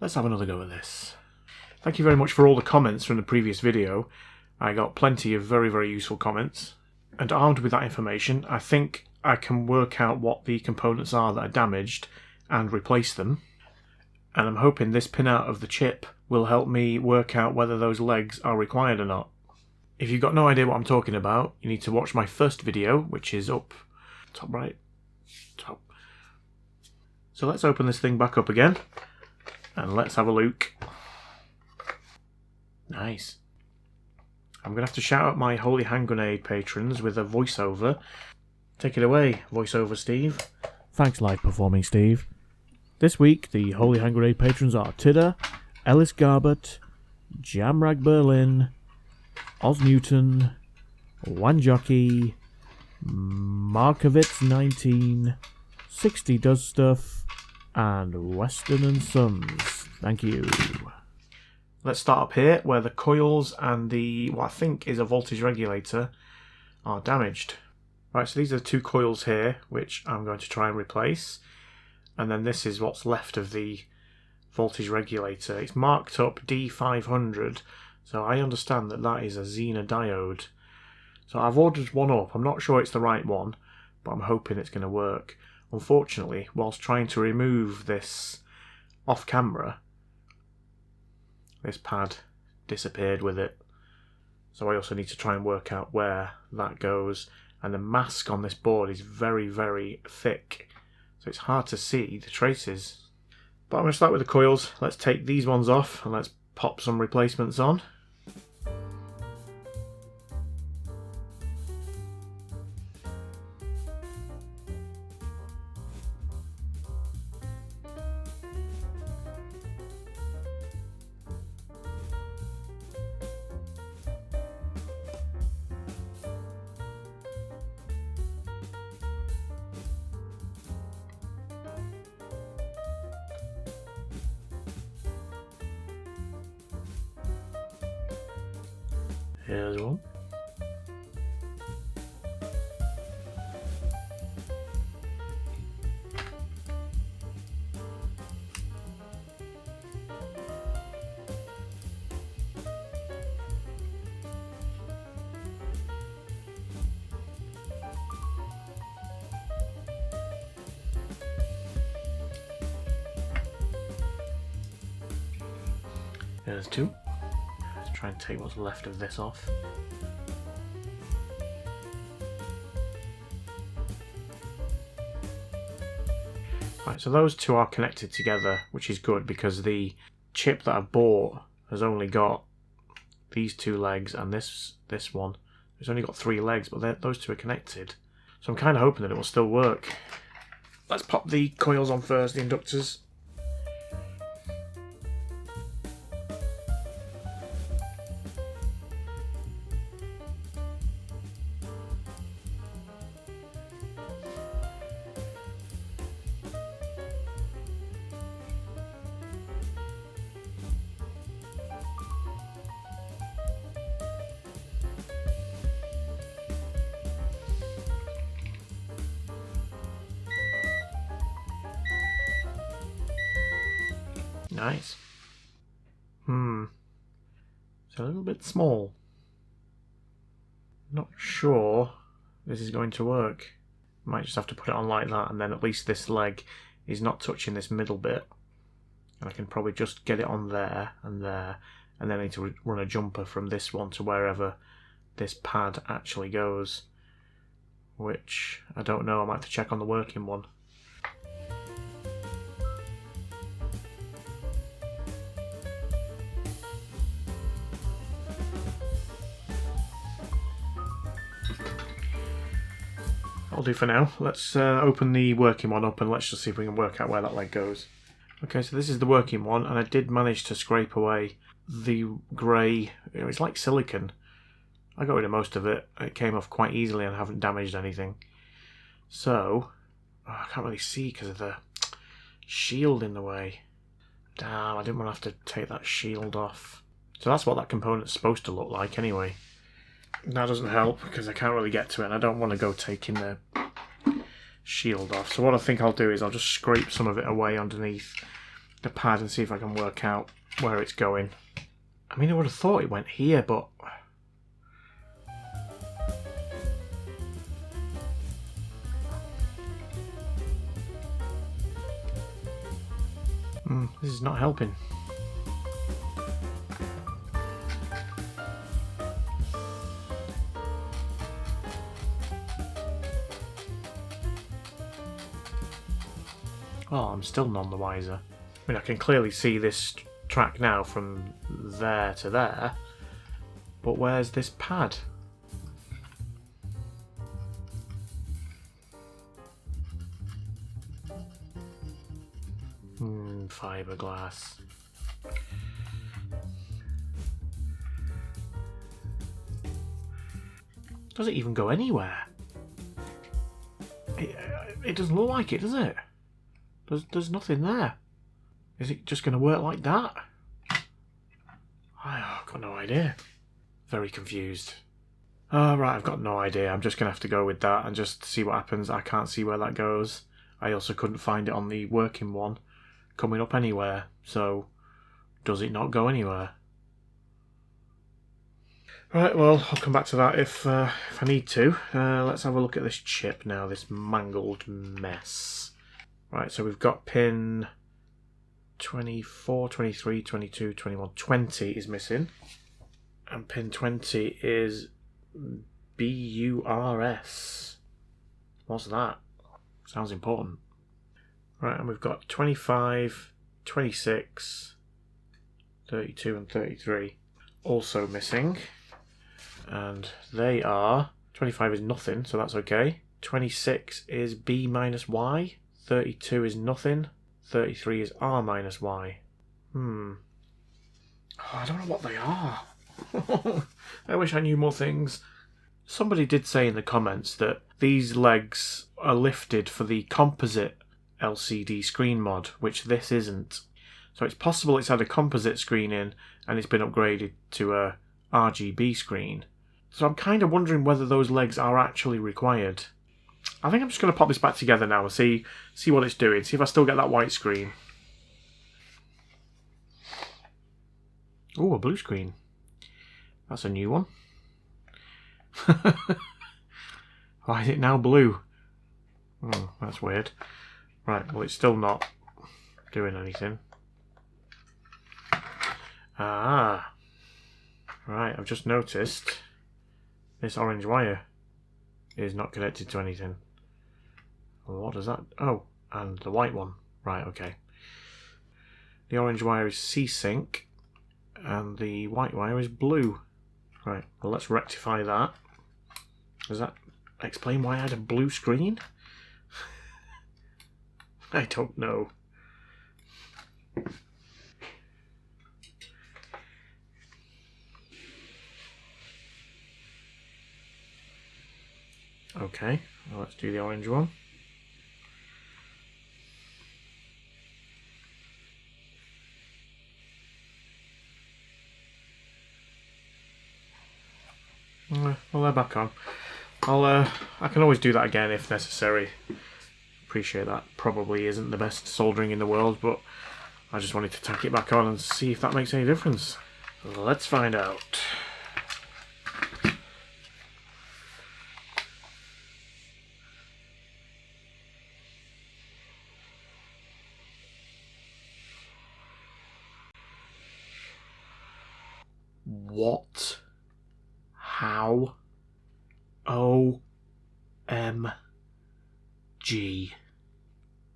Let's have another go at this. Thank you very much for all the comments from the previous video. I got plenty of very useful comments. And armed with that information, I think I can work out what the components are that are damaged and replace them. And I'm hoping this pinout of the chip will help me work out whether those legs are required or not. If you've got no idea what I'm talking about, you need to watch my first video, which is up top right. Top. So let's open this thing back up again and let's have a look. Nice. I'm going to have to shout out my Holy Hand Grenade patrons with a voiceover. Take it away, voiceover Steve. Thanks, live performing Steve. This week, the Holy Hand Grenade patrons are Tidder, Ellis Garbett, Jamrag Berlin, Oz Newton, Wanjockey, Markovitz19, 60 Does Stuff, and Weston and Sons. Thank you. Let's start up here where the coils and the, what I think is a voltage regulator, are damaged. Right, so these are the two coils here, which I'm going to try and replace. And then this is what's left of the voltage regulator. It's marked up D500, so I understand that that is a Zener diode. So I've ordered one up. I'm not sure it's the right one, but I'm hoping it's going to work. Unfortunately, whilst trying to remove this off camera, this pad disappeared with it. So I also need to try and work out where that goes. And the mask on this board is very thick, so it's hard to see the traces. But I'm going to start with the coils. Let's take these ones off and let's pop some replacements on. Here's one. There's two. Try and take what's left of this off. Right, so those two are connected together, which is good because the chip that I've bought has only got these two legs and this one. It's only got 3 legs, but those two are connected. So I'm kind of hoping that it will still work. Let's pop the coils on first, the inductors. Nice. It's a little bit small. Not sure this is going to work. Might just have to put it on like that, and then at least this leg is not touching this middle bit. And I can probably just get it on there, and then I need to run a jumper from this one to wherever this pad actually goes. Which, I don't know, I might have to check on the working one. That'll do for now. Let's open the working one up and let's just see if we can work out where that leg goes. Okay, so this is the working one, and I did manage to scrape away the grey, it's like silicon. I got rid of most of it. It came off quite easily and I haven't damaged anything. So, I can't really see because of the shield in the way. Damn, I didn't want to have to take that shield off. So that's what that component's supposed to look like anyway. That doesn't help because I can't really get to it and I don't want to go taking the shield off. So what I think I'll do is I'll just scrape some of it away underneath the pad and see if I can work out where it's going. I mean, I would have thought it went here, but... this is not helping. Well, I'm still none the wiser. I mean, I can clearly see this track now from there to there, but where's this pad? Fiberglass. Does it even go anywhere? It doesn't look like it, does it? There's nothing there. Is it just going to work like that? I've got no idea. Very confused. Right, I've got no idea. I'm just going to have to go with that and just see what happens. I can't see where that goes. I also couldn't find it on the working one coming up anywhere. So, does it not go anywhere? Right, well, I'll come back to that if I need to. Let's have a look at this chip now, this mangled mess. Right, so we've got pin 24, 23, 22, 21, 20 is missing. And pin 20 is BURS. What's that? Sounds important. Right, and we've got 25, 26, 32 and 33 also missing. And they are... 25 is nothing, so that's okay. 26 is B minus Y. 32 is nothing. 33 is R minus Y. Oh, I don't know what they are. I wish I knew more things. Somebody did say in the comments that these legs are lifted for the composite LCD screen mod, which this isn't. So it's possible it's had a composite screen in and it's been upgraded to a R.G.B screen. So I'm kind of wondering whether those legs are actually required. I think I'm just going to pop this back together now and see what it's doing. See if I still get that white screen. Oh, a blue screen. That's a new one. Why is it now blue? Oh, that's weird. Right, well, it's still not doing anything. Ah. Right, I've just noticed this orange wire is not connected to anything. Well, what does that... Oh, and the white one. Right, okay. The orange wire is C-Sync, and the white wire is blue. Right, well, let's rectify that. Does that explain why I had a blue screen? I don't know. Okay, well, let's do the orange one. Well, they're back on. I can always do that again if necessary. Appreciate that probably isn't the best soldering in the world, but I just wanted to tack it back on and see if that makes any difference. Let's find out. What? How? OMG.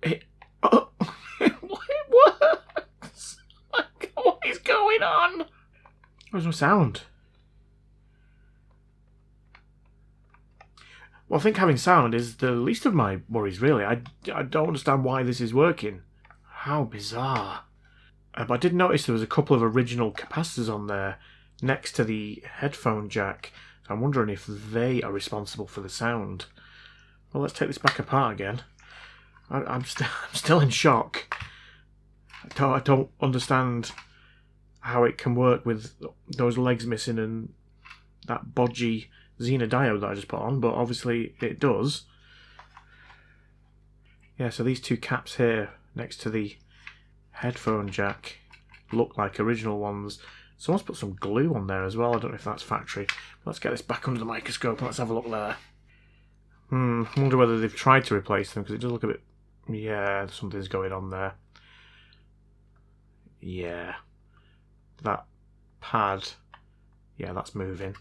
It works! Like, what is going on? There's no sound. Well, I think having sound is the least of my worries, really. I don't understand why this is working. How bizarre. But I did notice there was a couple of original capacitors on there next to the headphone jack. I'm wondering if they are responsible for the sound. Well, let's take this back apart again. I'm still in shock. I don't understand how it can work with those legs missing and that bodgy Xena diode that I just put on, but obviously it does. Yeah, so these two caps here next to the Headphone jack. Look like original ones. Someone's put some glue on there as well. I don't know if that's factory. Let's get this back under the microscope and let's have a look there. I wonder whether they've tried to replace them because it does look a bit... Yeah, something's going on there. Yeah. That pad... Yeah, that's moving.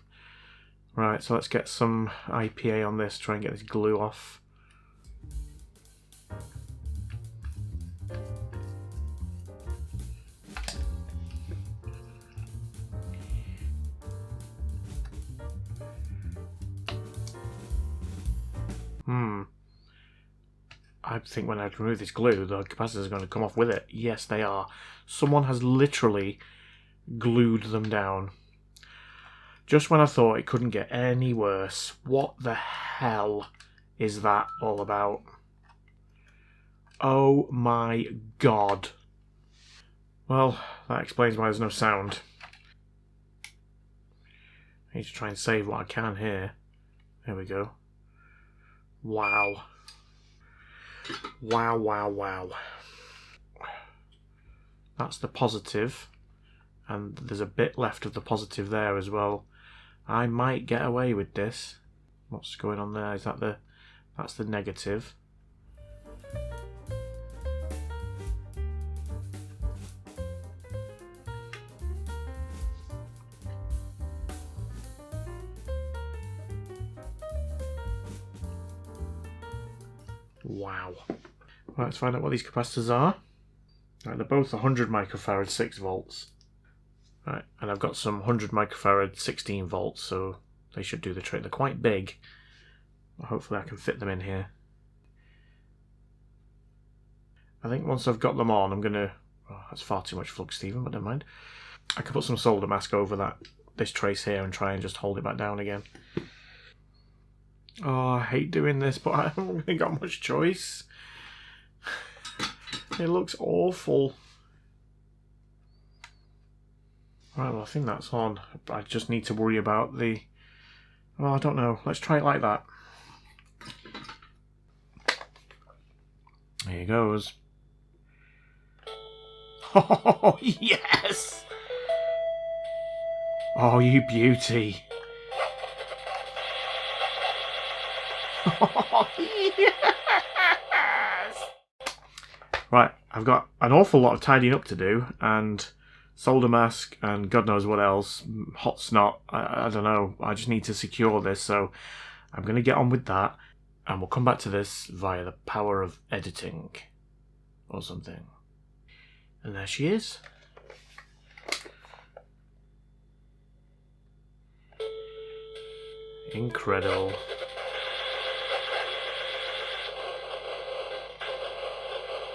Right, so let's get some IPA on this, try and get this glue off. I think when I remove this glue, the capacitors are going to come off with it. Yes, they are. Someone has literally glued them down. Just when I thought it couldn't get any worse. What the hell is that all about? Oh my god. Well, that explains why there's no sound. I need to try and save what I can here. There we go. Wow. Wow, wow, wow. That's the positive. And there's a bit left of the positive there as well. I might get away with this. What's going on there? Is that the... That's the negative. Wow. Right, let's find out what these capacitors are. Right, they're both 100 microfarad 6 volts. Right, and I've got some 100 microfarad 16 volts, so they should do the trick. They're quite big. Hopefully I can fit them in here. I think once I've got them on, I'm going to... Oh, that's far too much flux, Stephen, but never mind. I can put some solder mask over this trace here and try and just hold it back down again. Oh, I hate doing this, but I haven't really got much choice. It looks awful. Right, well, I think that's on. I just need to worry about the... Well, I don't know. Let's try it like that. There he goes. Oh, yes! Oh, you beauty. Oh, yes! Right, I've got an awful lot of tidying up to do, and solder mask, and God knows what else. Hot snot, I don't know. I just need to secure this, so I'm going to get on with that, and we'll come back to this via the power of editing, or something. And there she is. Incredible.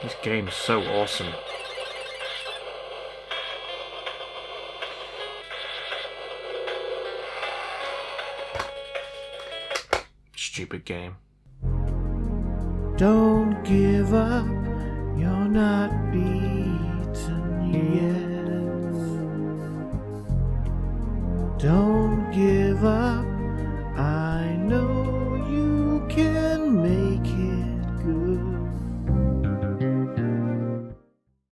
This game is so awesome. Stupid game. Don't give up, you're not beaten yet. Don't give up.